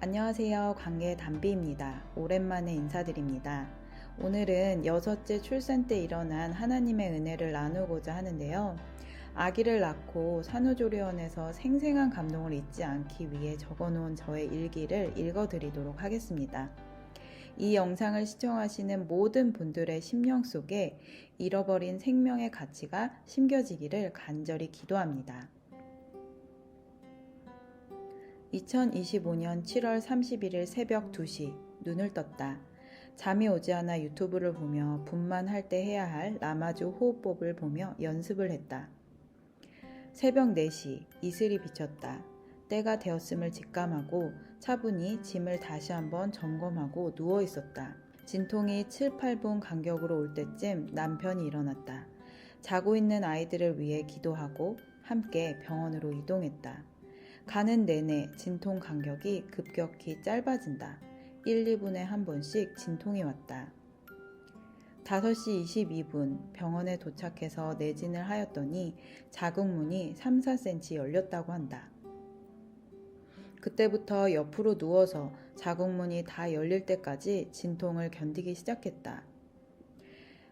안녕하세요. 관계 담비입니다. 오랜만에 인사드립니다. 오늘은 6째 출산 때 일어난 하나님의 은혜를 나누고자 하는데요. 아기를 낳고 산후조리원에서 생생한 감동을 잊지 않기 위해 적어놓은 저의 일기를 읽어드리도록 하겠습니다. 이 영상을 시청하시는 모든 분들의 심령 속에 잃어버린 생명의 가치가 심겨지기를 간절히 기도합니다. 2025년 7월 31일 새벽 2시 눈을 떴다. 잠이 오지 않아 유튜브를 보며 분만할 때 해야 할 라마즈 호흡법을 보며 연습을 했다. 새벽 4시 이슬이 비쳤다. 때가 되었음을 직감하고 차분히 짐을 다시 한번 점검하고 누워 있었다. 진통이 7, 8분 간격으로 올 때쯤 남편이 일어났다. 자고 있는 아이들을 위해 기도하고 함께 병원으로 이동했다. 가는 내내 진통 간격이 급격히 짧아진다. 1, 2분에 한 번씩 진통이 왔다. 5시 22분 병원에 도착해서 내진을 하였더니 자궁문이 3, 4cm 열렸다고 한다. 그때부터 옆으로 누워서 자궁문이 다 열릴 때까지 진통을 견디기 시작했다.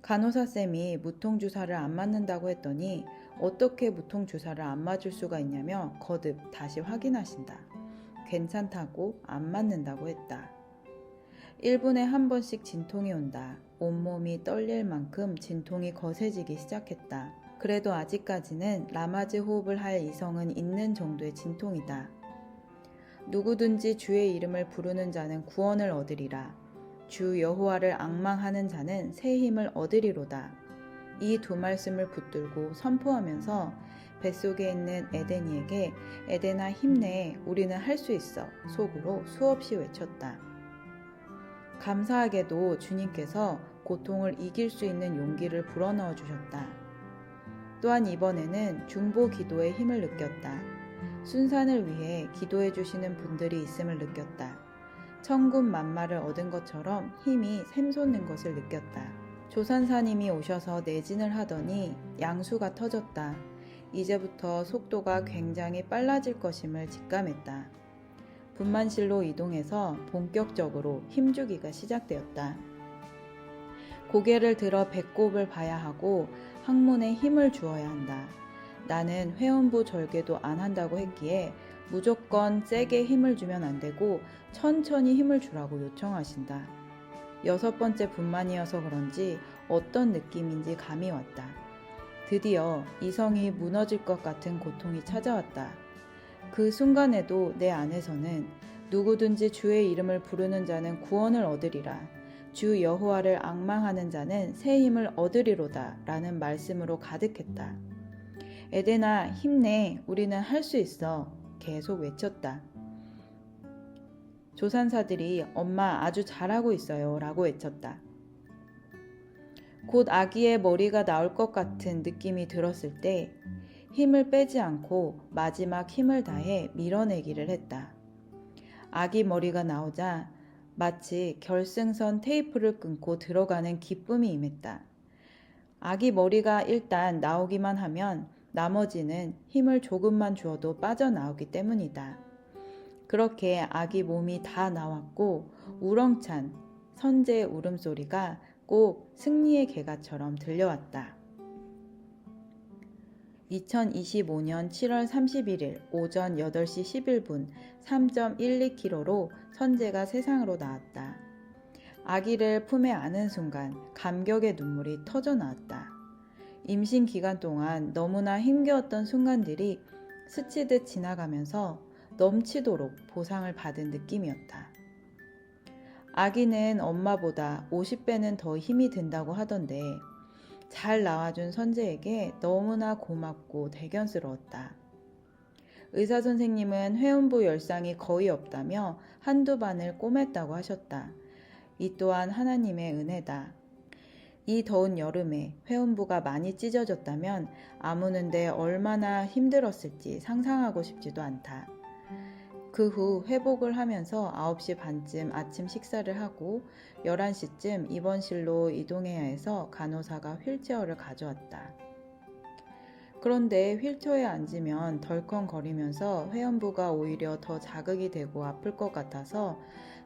간호사쌤이 무통주사를 안 맞는다고 했더니 어떻게 무통주사를 안 맞을 수가 있냐며 거듭 다시 확인하신다. 괜찮다고 안 맞는다고 했다. 1분에 한 번씩 진통이 온다. 온몸이 떨릴 만큼 진통이 거세지기 시작했다. 그래도 아직까지는 라마즈 호흡을 할 이성은 있는 정도의 진통이다. 누구든지 주의 이름을 부르는 자는 구원을 얻으리라. 주 여호와를 앙망하는 자는 새 힘을 얻으리로다. 이 두 말씀을 붙들고 선포하면서 뱃속에 있는 에덴이에게 에덴아 힘내, 우리는 할 수 있어 속으로 수없이 외쳤다. 감사하게도 주님께서 고통을 이길 수 있는 용기를 불어넣어 주셨다. 또한 이번에는 중보 기도의 힘을 느꼈다. 순산을 위해 기도해 주시는 분들이 있음을 느꼈다. 천군 만마를 얻은 것처럼 힘이 샘솟는 것을 느꼈다. 조산사님이 오셔서 내진을 하더니 양수가 터졌다. 이제부터 속도가 굉장히 빨라질 것임을 직감했다. 분만실로 이동해서 본격적으로 힘주기가 시작되었다. 고개를 들어 배꼽을 봐야 하고 항문에 힘을 주어야 한다. 나는 회원부 절개도 안 한다고 했기에 무조건 세게 힘을 주면 안 되고 천천히 힘을 주라고 요청하신다. 6번째 분만이어서 그런지 어떤 느낌인지 감이 왔다. 드디어 이성이 무너질 것 같은 고통이 찾아왔다. 그 순간에도 내 안에서는 누구든지 주의 이름을 부르는 자는 구원을 얻으리라. 주 여호와를 앙망하는 자는 새 힘을 얻으리로다 라는 말씀으로 가득했다. 에덴아 힘내, 우리는 할 수 있어 계속 외쳤다. 조산사들이 엄마 아주 잘하고 있어요 라고 외쳤다. 곧 아기의 머리가 나올 것 같은 느낌이 들었을 때 힘을 빼지 않고 마지막 힘을 다해 밀어내기를 했다. 아기 머리가 나오자 마치 결승선 테이프를 끊고 들어가는 기쁨이 임했다. 아기 머리가 일단 나오기만 하면 나머지는 힘을 조금만 주어도 빠져나오기 때문이다. 그렇게 아기 몸이 다 나왔고 우렁찬 선제의 울음소리가 꼭 승리의 개가처럼 들려왔다. 2025년 7월 31일 오전 8시 11분 3.12kg로 선제가 세상으로 나왔다. 아기를 품에 안은 순간 감격의 눈물이 터져 나왔다. 임신 기간 동안 너무나 힘겨웠던 순간들이 스치듯 지나가면서 넘치도록 보상을 받은 느낌이었다. 아기는 엄마보다 50배는 더 힘이 든다고 하던데 잘 나와준 선재에게 너무나 고맙고 대견스러웠다. 의사 선생님은 회원부 열상이 거의 없다며 한두 반을 꼬맸다고 하셨다. 이 또한 하나님의 은혜다. 이 더운 여름에 회원부가 많이 찢어졌다면 아무는데 얼마나 힘들었을지 상상하고 싶지도 않다. 그 후 회복을 하면서 9시 반쯤 아침 식사를 하고 11시쯤 입원실로 이동해야 해서 간호사가 휠체어를 가져왔다. 그런데 휠체어에 앉으면 덜컹거리면서 회원부가 오히려 더 자극이 되고 아플 것 같아서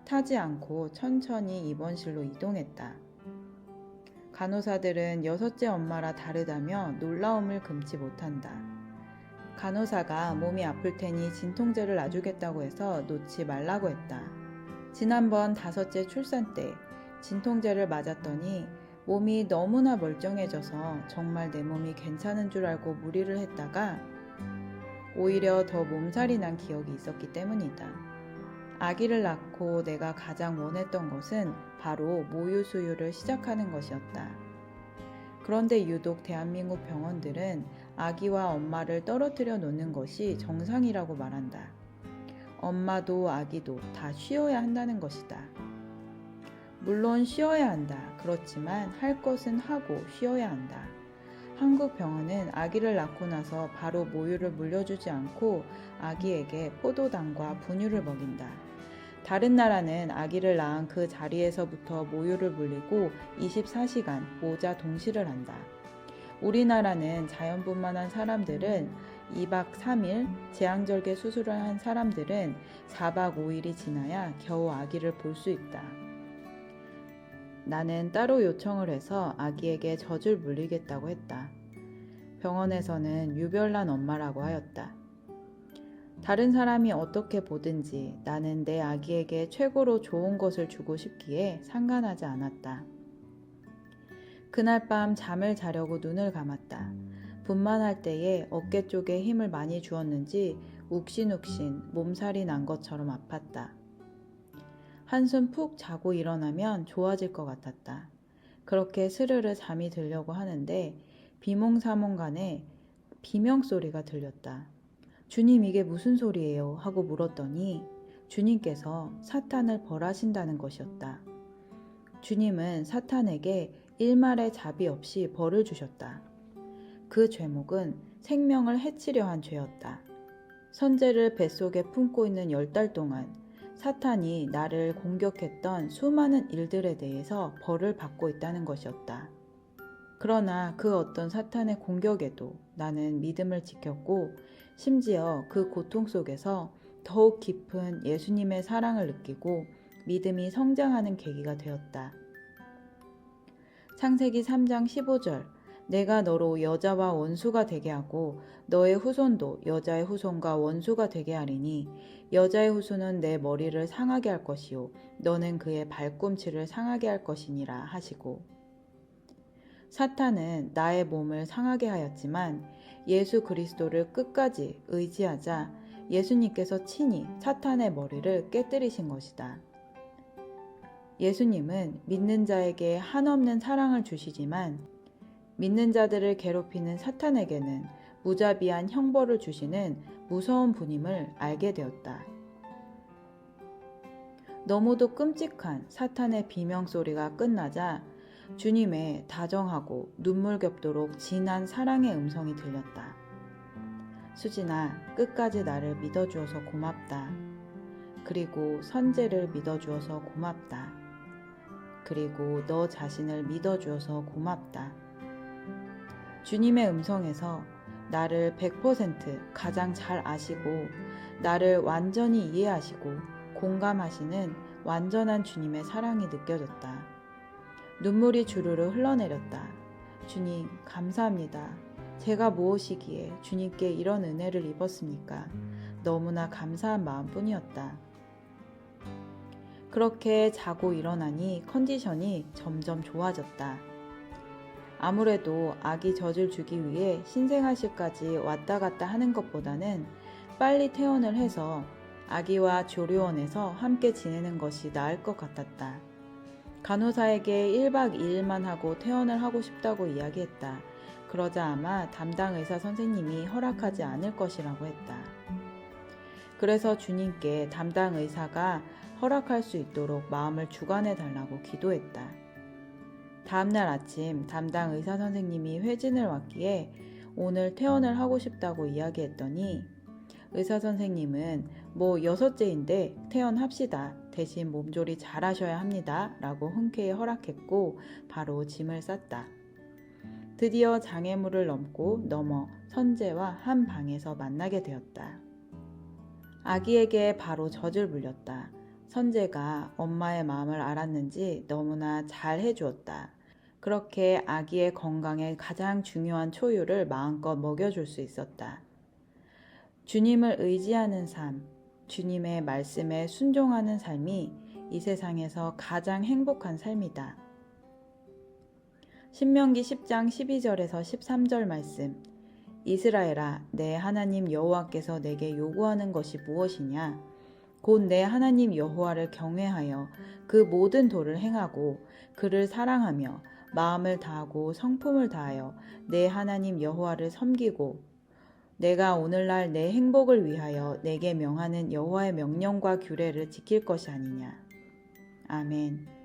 타지 않고 천천히 입원실로 이동했다. 간호사들은 여섯째 엄마라 다르다며 놀라움을 금치 못한다. 간호사가 몸이 아플 테니 진통제를 놔주겠다고 해서 놓지 말라고 했다. 지난번 5째 출산 때 진통제를 맞았더니 몸이 너무나 멀쩡해져서 정말 내 몸이 괜찮은 줄 알고 무리를 했다가 오히려 더 몸살이 난 기억이 있었기 때문이다. 아기를 낳고 내가 가장 원했던 것은 바로 모유 수유를 시작하는 것이었다. 그런데 유독 대한민국 병원들은 아기와 엄마를 떨어뜨려 놓는 것이 정상이라고 말한다. 엄마도 아기도 다 쉬어야 한다는 것이다. 물론 쉬어야 한다. 그렇지만 할 것은 하고 쉬어야 한다. 한국 병원은 아기를 낳고 나서 바로 모유를 물려주지 않고 아기에게 포도당과 분유를 먹인다. 다른 나라는 아기를 낳은 그 자리에서부터 모유를 물리고 24시간 모자 동시를 한다. 우리나라는 자연분만한 사람들은 2박 3일, 제왕절개 수술을 한 사람들은 4박 5일이 지나야 겨우 아기를 볼 수 있다. 나는 따로 요청을 해서 아기에게 젖을 물리겠다고 했다. 병원에서는 유별난 엄마라고 하였다. 다른 사람이 어떻게 보든지 나는 내 아기에게 최고로 좋은 것을 주고 싶기에 상관하지 않았다. 그날 밤 잠을 자려고 눈을 감았다. 분만할 때에 어깨 쪽에 힘을 많이 주었는지 욱신욱신 몸살이 난 것처럼 아팠다. 한숨 푹 자고 일어나면 좋아질 것 같았다. 그렇게 스르르 잠이 들려고 하는데 비몽사몽간에 비명소리가 들렸다. 주님, 이게 무슨 소리예요? 하고 물었더니 주님께서 사탄을 벌하신다는 것이었다. 주님은 사탄에게 일말의 자비 없이 벌을 주셨다. 그 죄목은 생명을 해치려 한 죄였다. 선제를 뱃속에 품고 있는 10달 동안 사탄이 나를 공격했던 수많은 일들에 대해서 벌을 받고 있다는 것이었다. 그러나 그 어떤 사탄의 공격에도 나는 믿음을 지켰고 심지어 그 고통 속에서 더욱 깊은 예수님의 사랑을 느끼고 믿음이 성장하는 계기가 되었다. 창세기 3장 15절 내가 너로 여자와 원수가 되게 하고 너의 후손도 여자의 후손과 원수가 되게 하리니 여자의 후손은 내 머리를 상하게 할 것이요 너는 그의 발꿈치를 상하게 할 것이니라 하시고 사탄은 나의 몸을 상하게 하였지만 예수 그리스도를 끝까지 의지하자 예수님께서 친히 사탄의 머리를 깨뜨리신 것이다. 예수님은 믿는 자에게 한없는 사랑을 주시지만 믿는 자들을 괴롭히는 사탄에게는 무자비한 형벌을 주시는 무서운 분임을 알게 되었다. 너무도 끔찍한 사탄의 비명소리가 끝나자 주님의 다정하고 눈물겹도록 진한 사랑의 음성이 들렸다. 수진아, 끝까지 나를 믿어주어서 고맙다. 그리고 선제를 믿어주어서 고맙다. 그리고 너 자신을 믿어주어서 고맙다. 주님의 음성에서 나를 100% 가장 잘 아시고 나를 완전히 이해하시고 공감하시는 완전한 주님의 사랑이 느껴졌다. 눈물이 주르르 흘러내렸다. 주님, 감사합니다. 제가 무엇이기에 주님께 이런 은혜를 입었습니까? 너무나 감사한 마음뿐이었다. 그렇게 자고 일어나니 컨디션이 점점 좋아졌다. 아무래도 아기 젖을 주기 위해 신생아실까지 왔다 갔다 하는 것보다는 빨리 퇴원을 해서 아기와 조료원에서 함께 지내는 것이 나을 것 같았다. 간호사에게 1박 2일만 하고 퇴원을 하고 싶다고 이야기했다. 그러자 아마 담당 의사 선생님이 허락하지 않을 것이라고 했다. 그래서 주님께 담당 의사가 허락할 수 있도록 마음을 주관해 달라고 기도했다. 다음날 아침 담당 의사 선생님이 회진을 왔기에 오늘 퇴원을 하고 싶다고 이야기했더니 의사 선생님은 뭐 6째인데 퇴원합시다. 대신 몸조리 잘 하셔야 합니다. 라고 흔쾌히 허락했고 바로 짐을 쌌다. 드디어 장애물을 넘어 선제와 한 방에서 만나게 되었다. 아기에게 바로 젖을 물렸다. 선제가 엄마의 마음을 알았는지 너무나 잘 해주었다. 그렇게 아기의 건강에 가장 중요한 초유를 마음껏 먹여줄 수 있었다. 주님을 의지하는 삶, 주님의 말씀에 순종하는 삶이 이 세상에서 가장 행복한 삶이다. 신명기 10장 12절에서 13절 말씀. 이스라엘아, 내 하나님 여호와께서 내게 요구하는 것이 무엇이냐? 곧 내 하나님 여호와를 경외하여 그 모든 도를 행하고 그를 사랑하며 마음을 다하고 성품을 다하여 내 하나님 여호와를 섬기고 내가 오늘날 내 행복을 위하여 내게 명하는 여호와의 명령과 규례를 지킬 것이 아니냐. 아멘.